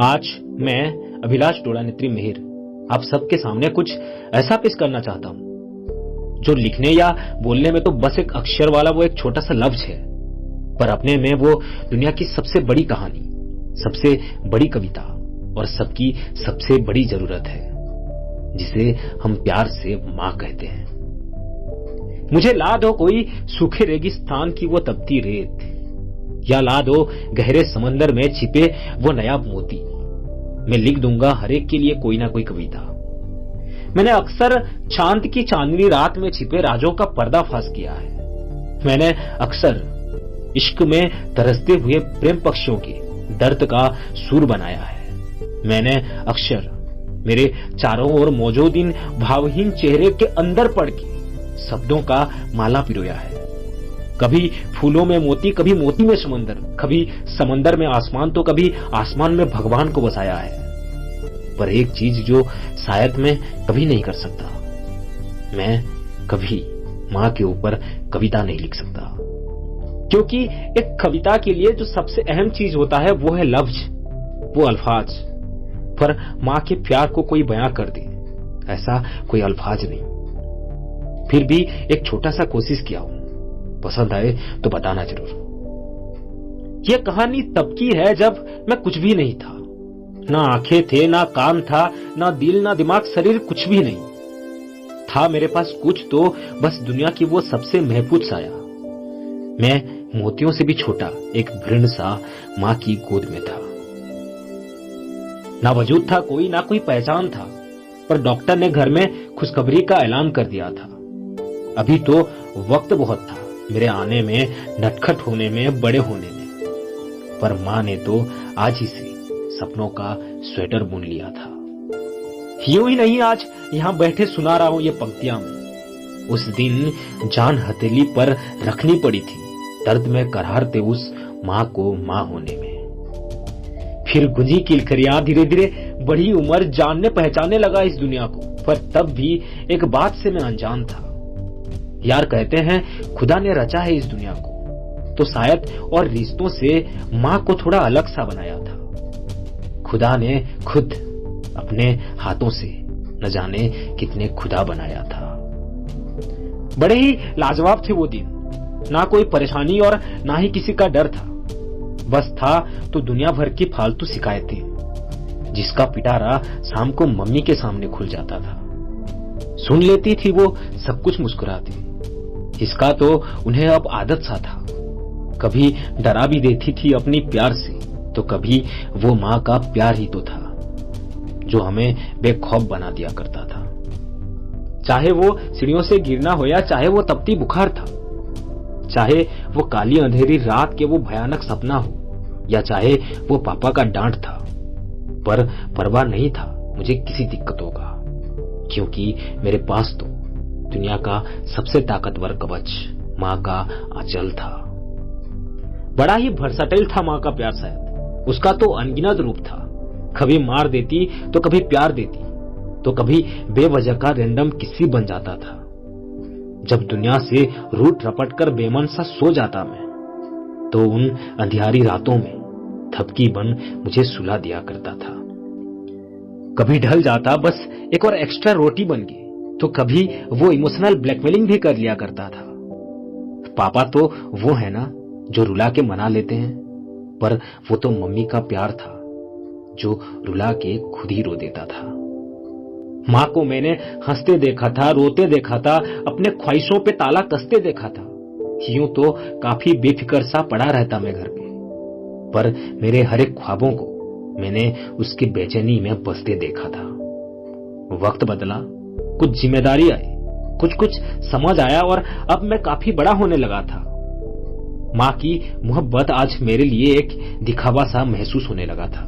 आज मैं अभिलाष डोड़ा नेत्री मेहर आप सबके सामने कुछ ऐसा पेश करना चाहता हूं जो लिखने या बोलने में तो बस एक अक्षर वाला वो एक छोटा सा लफ्ज है, पर अपने में वो दुनिया की सबसे बड़ी कहानी, सबसे बड़ी कविता और सबकी सबसे बड़ी जरूरत है, जिसे हम प्यार से मां कहते हैं। मुझे ला दो कोई सूखे रेगिस्तान की वो तपती रेत, या ला दो गहरे समंदर में छिपे वो नायाब मोती। मैं लिख दूंगा हर एक के लिए कोई ना कोई कविता। मैंने अक्सर चांद की चांदनी रात में छिपे राजों का पर्दाफाश किया है। मैंने अक्सर इश्क में तरसते हुए प्रेम पक्षियों के दर्द का सुर बनाया है। मैंने अक्सर मेरे चारों ओर मौजूद इन भावहीन चेहरे के अंदर पड़ के शब्दों का माला पिरोया है। कभी फूलों में मोती, कभी मोती में समंदर, कभी समंदर में आसमान, तो कभी आसमान में भगवान को बसाया है। पर एक चीज जो शायद मैं कभी नहीं कर सकता, मैं कभी मां के ऊपर कविता नहीं लिख सकता, क्योंकि एक कविता के लिए जो सबसे अहम चीज होता है वो है लफ्ज, वो अल्फाज। पर मां के प्यार को कोई बयां कर दे, ऐसा कोई अल्फाज नहीं। फिर भी एक छोटा सा कोशिश किया हूं, पसंद आए तो बताना जरूर। यह कहानी तब की है जब मैं कुछ भी नहीं था, ना आंखें थे, ना कान था, ना दिल, ना दिमाग, शरीर, कुछ भी नहीं था मेरे पास। कुछ तो बस दुनिया की वो सबसे महफूज साया। मैं मोतियों से भी छोटा एक भ्रूण सा मां की गोद में था। ना वजूद था कोई, ना कोई पहचान था, पर डॉक्टर ने घर में खुशखबरी का ऐलान कर दिया था। अभी तो वक्त बहुत था मेरे आने में, नटखट होने में, बड़े होने में, पर मां ने तो आज ही से सपनों का स्वेटर बुन लिया था। यूं ही नहीं, आज यहां बैठे सुना रहा हूं ये पंक्तियां मैं। उस दिन जान हथेली पर रखनी पड़ी थी, दर्द में करारते उस मां को मां होने में। फिर गुंजी किलखरियां, धीरे धीरे बड़ी उम्र, जानने पहचानने लगा इस दुनिया को। पर तब भी एक बात से मैं अनजान था। यार, कहते हैं खुदा ने रचा है इस दुनिया को, तो शायद और रिश्तों से मां को थोड़ा अलग सा बनाया था। खुदा ने खुद अपने हाथों से न जाने कितने खुदा बनाया था। बड़े ही लाजवाब थे वो दिन, ना कोई परेशानी और ना ही किसी का डर था। बस था तो दुनिया भर की फालतू शिकायतें, जिसका पिटारा शाम को मम्मी के सामने खुल जाता था। सुन लेती थी वो सब कुछ मुस्कुराती, इसका तो उन्हें अब आदत सा था। कभी डरा भी देती थी अपनी प्यार से, तो कभी वो मां का प्यार ही तो था जो हमें बेखौफ बना दिया करता था। चाहे वो सीढ़ियों से गिरना हो, या चाहे वो तपती बुखार था, चाहे वो काली अंधेरी रात के वो भयानक सपना हो, या चाहे वो पापा का डांट था, पर परवाह नहीं था मुझे किसी दिक्कतों का, क्योंकि मेरे पास तो दुनिया का सबसे ताकतवर कवच मां का आंचल था। बड़ा ही भरसटैल था मां का प्यार, शायद उसका तो अनगिनत रूप था। कभी मार देती तो कभी प्यार देती, तो कभी बेवजह का रैंडम किस्सी बन जाता था। जब दुनिया से रूठ रपट कर बेमन सा सो जाता मैं, तो उन अंधियारी रातों में थपकी बन मुझे सुला दिया करता था। कभी ढल जाता बस एक और एक्स्ट्रा रोटी बन गई, तो कभी वो इमोशनल ब्लैकमेलिंग भी कर लिया करता था। पापा तो वो है ना जो रुला के मना लेते हैं, पर वो तो मम्मी का प्यार था जो रुला के खुद ही रो देता था। मां को मैंने हंसते देखा था, रोते देखा था, अपने ख्वाहिशों पे ताला कसते देखा था। यूं तो काफी बेफिक्र सा पड़ा रहता मैं घर पे, पर मेरे हर एक ख्वाबों को मैंने उसकी बेचैनी में बसते देखा था। वक्त बदला, कुछ जिम्मेदारी आई, कुछ समझ आया, और अब मैं काफी बड़ा होने लगा था। मां की मोहब्बत आज मेरे लिए एक दिखावा सा महसूस होने लगा था।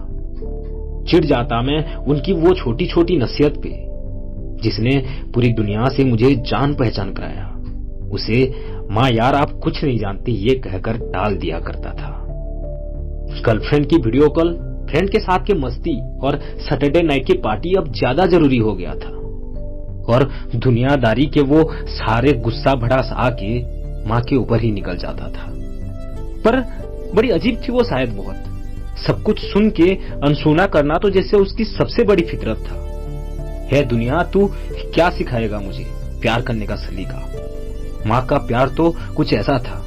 चिढ़ जाता मैं उनकी वो छोटी छोटी नसीहत पे, जिसने पूरी दुनिया से मुझे जान पहचान कराया। उसे मां यार आप कुछ नहीं जानती ये कहकर टाल दिया करता था। गर्लफ्रेंड की वीडियो कॉल, फ्रेंड के साथ की मस्ती और सैटरडे नाइट की पार्टी अब ज्यादा जरूरी हो गया था, और दुनियादारी के वो सारे गुस्सा भड़ास आके मां के ऊपर ही निकल जाता था। पर बड़ी अजीब थी वो शायद बहुत, सब कुछ सुन के अनसुना करना तो जैसे उसकी सबसे बड़ी फितरत था। है दुनिया, तू क्या सिखाएगा मुझे प्यार करने का सलीका। माँ का प्यार तो कुछ ऐसा था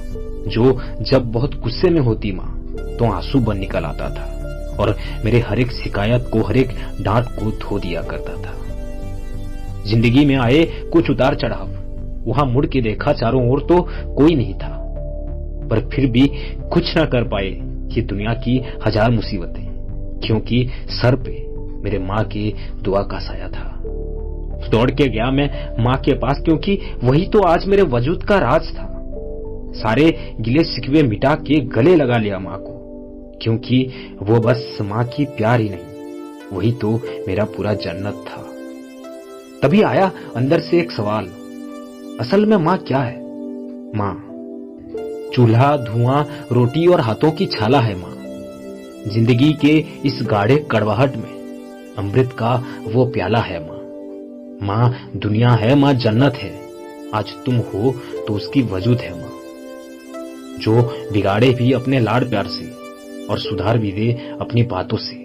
जो जब बहुत गुस्से में होती माँ तो आंसू बन निकल आता था और मेरे हर एक शिकायत को, हर एक डांट को धो दिया करता था। जिंदगी में आए कुछ उतार चढ़ाव, वहां मुड़ के देखा चारों ओर तो कोई नहीं था, पर फिर भी कुछ ना कर पाए ये दुनिया की हजार मुसीबतें, क्योंकि सर पे मेरे माँ के दुआ का साया था। दौड़ के गया मैं माँ के पास, क्योंकि वही तो आज मेरे वजूद का राज था। सारे गिले शिकवे मिटा के गले लगा लिया माँ को, क्योंकि वो बस माँ की प्यार ही नहीं, वही तो मेरा पूरा जन्नत था। तभी आया अंदर से एक सवाल, असल में माँ क्या है? माँ चूल्हा, धुआं, रोटी और हाथों की छाला है माँ। जिंदगी के इस गाढ़े कड़वाहट में अमृत का वो प्याला है माँ। माँ दुनिया है, माँ जन्नत है, आज तुम हो तो उसकी वजूद है माँ। जो बिगाड़े भी अपने लाड़ प्यार से और सुधार भी दे अपनी बातों से,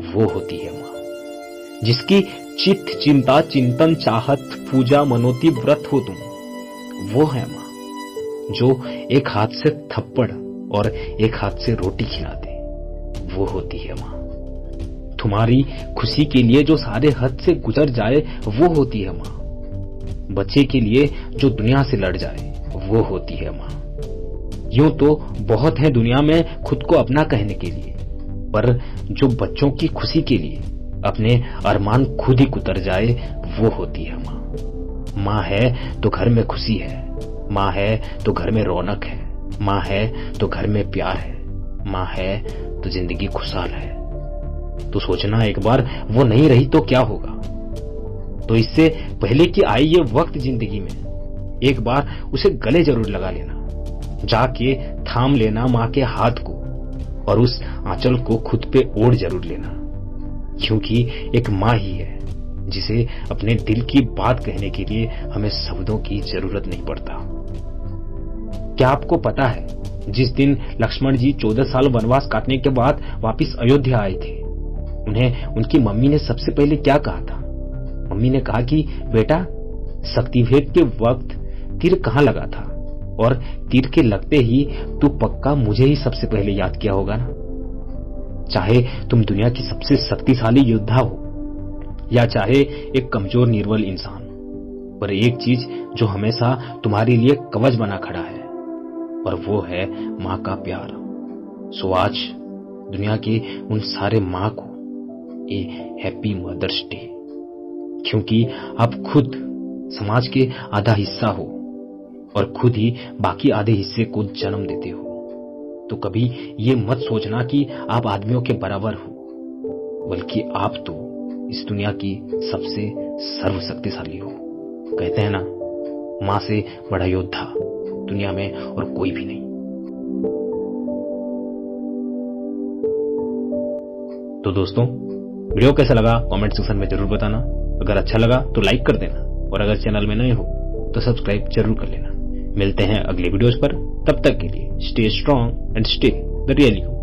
वो होती है माँ। जिसकी चित्त, चिंता, चिंतन, चाहत, पूजा, मनोती, व्रत हो तुम, वो है माँ। जो एक हाथ से थप्पड़ और एक हाथ से रोटी खिलाते, वो होती है माँ। तुम्हारी खुशी के लिए जो सारे हद से गुजर जाए, वो होती है माँ। बच्चे के लिए जो दुनिया से लड़ जाए, वो होती है माँ। यूं तो बहुत है दुनिया में खुद को अपना कहने के लिए, पर जो बच्चों की खुशी के लिए अपने अरमान खुद ही कुतर जाए, वो होती है माँ। माँ है तो घर में खुशी है, माँ है तो घर में रौनक है, माँ है तो घर में प्यार है, माँ है तो जिंदगी खुशहाल है। तो सोचना एक बार वो नहीं रही तो क्या होगा। तो इससे पहले कि आए ये वक्त जिंदगी में, एक बार उसे गले जरूर लगा लेना, जाके थाम लेना माँ के हाथ को और उस आंचल को खुद पे ओढ़ जरूर लेना, क्योंकि एक माँ ही है जिसे अपने दिल की बात कहने के लिए हमें शब्दों की जरूरत नहीं पड़ता। क्या आपको पता है, जिस दिन लक्ष्मण जी 14 साल वनवास काटने के बाद वापस अयोध्या आए थे, उन्हें उनकी मम्मी ने सबसे पहले क्या कहा था? मम्मी ने कहा कि बेटा, शक्तिभेद के वक्त तीर कहां लगा था, और तीर के लगते ही तू पक्का मुझे ही सबसे पहले याद किया होगा ना। चाहे तुम दुनिया की सबसे शक्तिशाली योद्धा हो या चाहे एक कमजोर निर्बल इंसान, पर एक चीज जो हमेशा तुम्हारे लिए कवच बना खड़ा है, और वो है माँ का प्यार। सो आज दुनिया के उन सारे माँ को ए हैप्पी मदर्स डे, क्योंकि आप खुद समाज के आधा हिस्सा हो और खुद ही बाकी आधे हिस्से को जन्म देते हो। तो कभी ये मत सोचना कि आप आदमियों के बराबर हो, बल्कि आप तो इस दुनिया की सबसे सर्वशक्तिशाली हो। कहते हैं ना, माँ से बड़ा योद्धा दुनिया में और कोई भी नहीं। तो दोस्तों, वीडियो कैसा लगा कमेंट सेक्शन में जरूर बताना। अगर अच्छा लगा तो लाइक कर देना, और अगर चैनल में नए हो तो सब्सक्राइब जरूर कर लेना। मिलते हैं अगले वीडियोस पर, तब तक के लिए stay strong and stay the real you.